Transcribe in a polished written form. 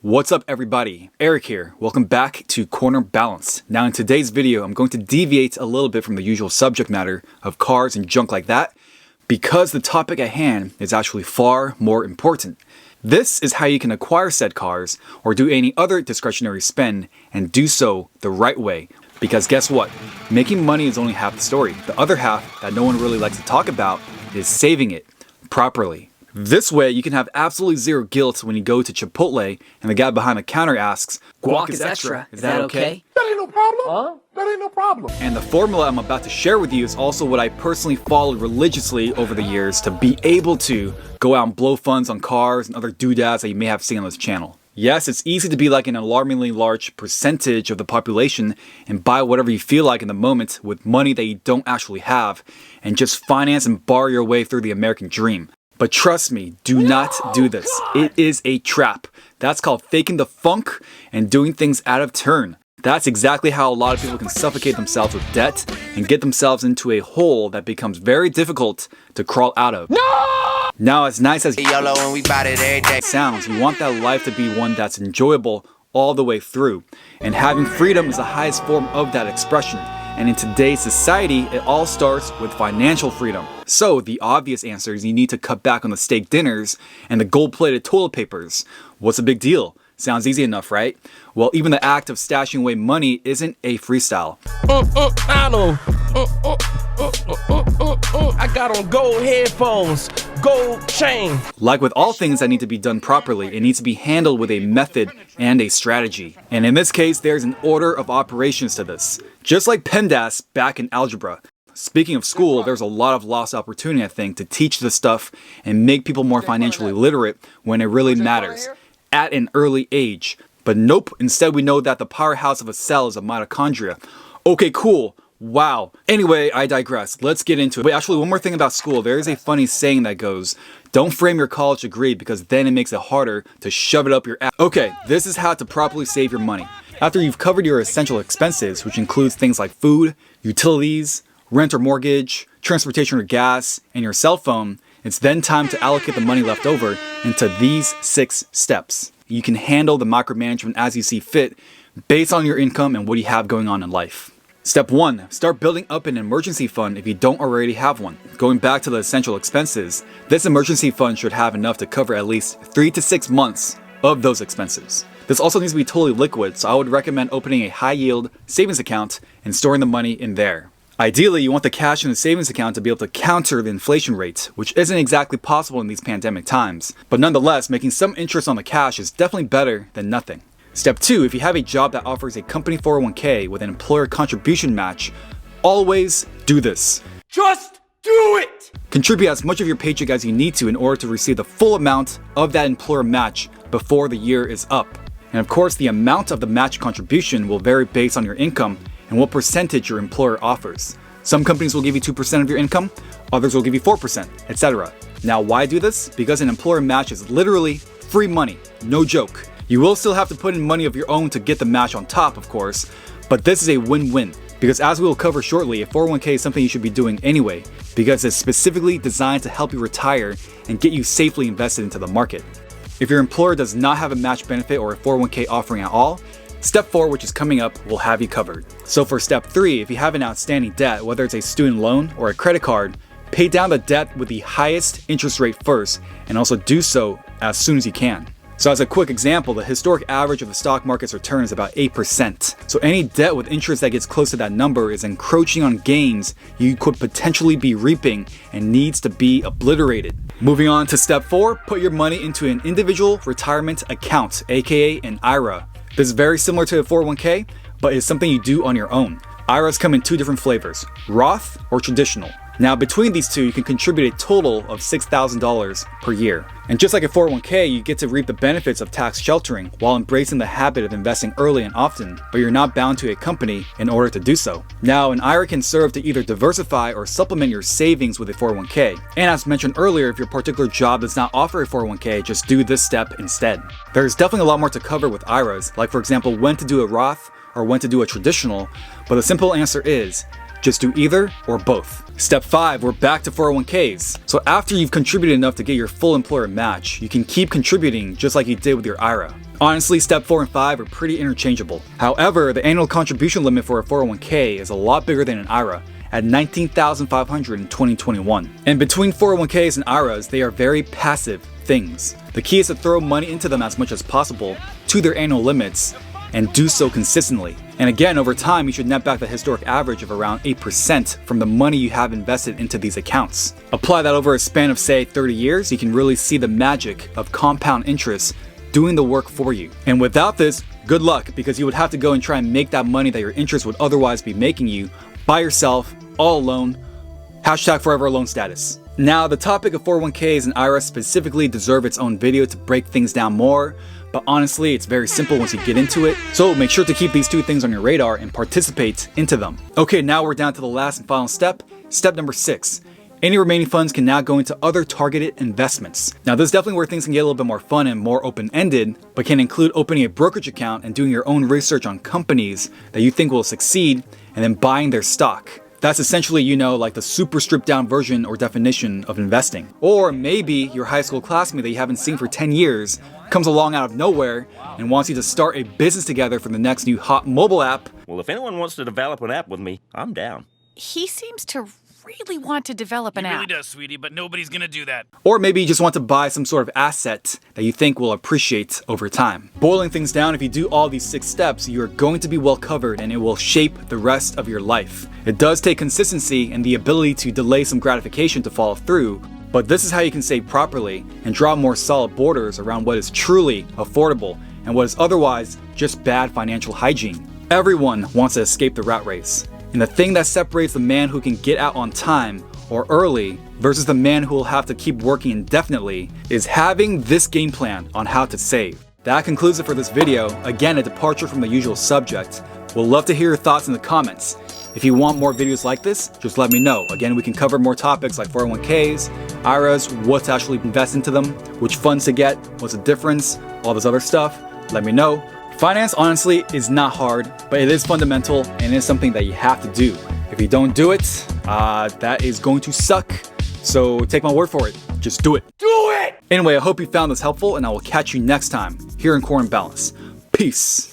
What's up everybody? Eric here. Welcome back to Corner Balance. Now in today's video, I'm going to deviate a little bit from the usual subject matter of cars and junk like that because the topic at hand is actually far more important. This is how you can acquire said cars or do any other discretionary spend and do so the right way. Because guess what? Making money is only half the story. The other half that no one really likes to talk about is saving it properly. This way, you can have absolutely zero guilt when you go to Chipotle and the guy behind the counter asks, "Guac is extra. Is that okay?" That ain't no problem. Huh? That ain't no problem. And the formula I'm about to share with you is also what I personally followed religiously over the years to be able to go out and blow funds on cars and other doodads that you may have seen on this channel. Yes, it's easy to be like an alarmingly large percentage of the population and buy whatever you feel like in the moment with money that you don't actually have and just finance and borrow your way through the American dream. But trust me, do not do this. It is a trap. That's called faking the funk and doing things out of turn. That's exactly how a lot of people can suffocate themselves with debt and get themselves into a hole that becomes very difficult to crawl out of. No! Now, as nice as it sounds, you want that life to be one that's enjoyable all the way through. And having freedom is the highest form of that expression. And in today's society, it all starts with financial freedom. So the obvious answer is you need to cut back on the steak dinners and the gold-plated toilet papers. What's the big deal? Sounds easy enough, right? Well, even the act of stashing away money isn't a freestyle. I got on gold headphones, gold chain. Like with all things that need to be done properly, it needs to be handled with a method and a strategy. And in this case, there's an order of operations to this. Just like PEMDAS back in algebra. Speaking of school, there's a lot of lost opportunity, I think, to teach this stuff and make people more financially literate when it really matters at an early age. But nope, instead we know that the powerhouse of a cell is a mitochondria. Okay, cool. Wow. Anyway, I digress. Let's get into it. Wait, actually, one more thing about school. There is a funny saying that goes, don't frame your college degree because then it makes it harder to shove it up your ass. Okay, this is how to properly save your money. After you've covered your essential expenses, which includes things like food, utilities, rent or mortgage, transportation or gas, and your cell phone, it's then time to allocate the money left over into these 6 steps. You can handle the micromanagement as you see fit based on your income and what you have going on in life. Step 1. Start building up an emergency fund if you don't already have one. Going back to the essential expenses, this emergency fund should have enough to cover at least 3 to 6 months of those expenses. This also needs to be totally liquid, so I would recommend opening a high-yield savings account and storing the money in there. Ideally, you want the cash in the savings account to be able to counter the inflation rate, which isn't exactly possible in these pandemic times. But nonetheless, making some interest on the cash is definitely better than nothing. Step 2, if you have a job that offers a company 401k with an employer contribution match, always do this. Just do it! Contribute as much of your paycheck as you need to in order to receive the full amount of that employer match before the year is up. And of course, the amount of the match contribution will vary based on your income and what percentage your employer offers. Some companies will give you 2% of your income, others will give you 4%, etc. Now, why do this? Because an employer match is literally free money, no joke. You will still have to put in money of your own to get the match on top, of course, but this is a win-win. Because as we will cover shortly, a 401k is something you should be doing anyway, because it's specifically designed to help you retire and get you safely invested into the market. If your employer does not have a match benefit or a 401k offering at all, Step 4, which is coming up, will have you covered. So for Step 3, if you have an outstanding debt, whether it's a student loan or a credit card, pay down the debt with the highest interest rate first, and also do so as soon as you can. So as a quick example, the historic average of the stock market's return is about 8%. So any debt with interest that gets close to that number is encroaching on gains you could potentially be reaping and needs to be obliterated. Moving on to Step 4, put your money into an individual retirement account, aka an IRA. This is very similar to a 401k, but it's something you do on your own. IRAs come in 2 different flavors, Roth or traditional. Now between these two, you can contribute a total of $6,000 per year. And just like a 401k, you get to reap the benefits of tax sheltering while embracing the habit of investing early and often, but you're not bound to a company in order to do so. Now, an IRA can serve to either diversify or supplement your savings with a 401k. And as mentioned earlier, if your particular job does not offer a 401k, just do this step instead. There's definitely a lot more to cover with IRAs, like for example, when to do a Roth or when to do a traditional, but the simple answer is, just do either or both. Step 5, we're back to 401ks. So after you've contributed enough to get your full employer match, you can keep contributing just like you did with your IRA. Honestly, step 4 and 5 are pretty interchangeable. However, the annual contribution limit for a 401k is a lot bigger than an IRA, at $19,500 in 2021. And between 401ks and IRAs, they are very passive things. The key is to throw money into them as much as possible to their annual limits and do so consistently. And again, over time, you should net back the historic average of around 8% from the money you have invested into these accounts. Apply that over a span of say 30 years, you can really see the magic of compound interest doing the work for you. And without this, good luck, because you would have to go and try and make that money that your interest would otherwise be making you by yourself, all alone. Hashtag forever alone status. Now, the topic of 401ks and IRAs specifically deserve its own video to break things down more, but honestly, it's very simple once you get into it. So make sure to keep these two things on your radar and participate into them. Okay, now we're down to the last and final step. Step number 6. Any remaining funds can now go into other targeted investments. Now, this is definitely where things can get a little bit more fun and more open-ended, but can include opening a brokerage account and doing your own research on companies that you think will succeed and then buying their stock. That's essentially, like the super stripped down version or definition of investing. Or maybe your high school classmate that you haven't seen for 10 years comes along out of nowhere and wants you to start a business together for the next new hot mobile app. Well, if anyone wants to develop an app with me, I'm down. He seems to really want to develop an app. He really does, sweetie, but nobody's gonna do that. Or maybe you just want to buy some sort of asset that you think will appreciate over time. Boiling things down, if you do all these 6 steps, you're going to be well covered and it will shape the rest of your life. It does take consistency and the ability to delay some gratification to follow through, but this is how you can save properly and draw more solid borders around what is truly affordable and what is otherwise just bad financial hygiene. Everyone wants to escape the rat race. And the thing that separates the man who can get out on time or early versus the man who will have to keep working indefinitely is having this game plan on how to save. That concludes it for this video. Again, a departure from the usual subject. We'll love to hear your thoughts in the comments. If you want more videos like this, just let me know. Again, we can cover more topics like 401ks, IRAs, what to actually invest into them, which funds to get, what's the difference, all this other stuff. Let me know. Finance, honestly, is not hard, but it is fundamental and it is something that you have to do. If you don't do it, that is going to suck. So take my word for it. Just do it. Do it! Anyway, I hope you found this helpful and I will catch you next time here in Core and Balance. Peace.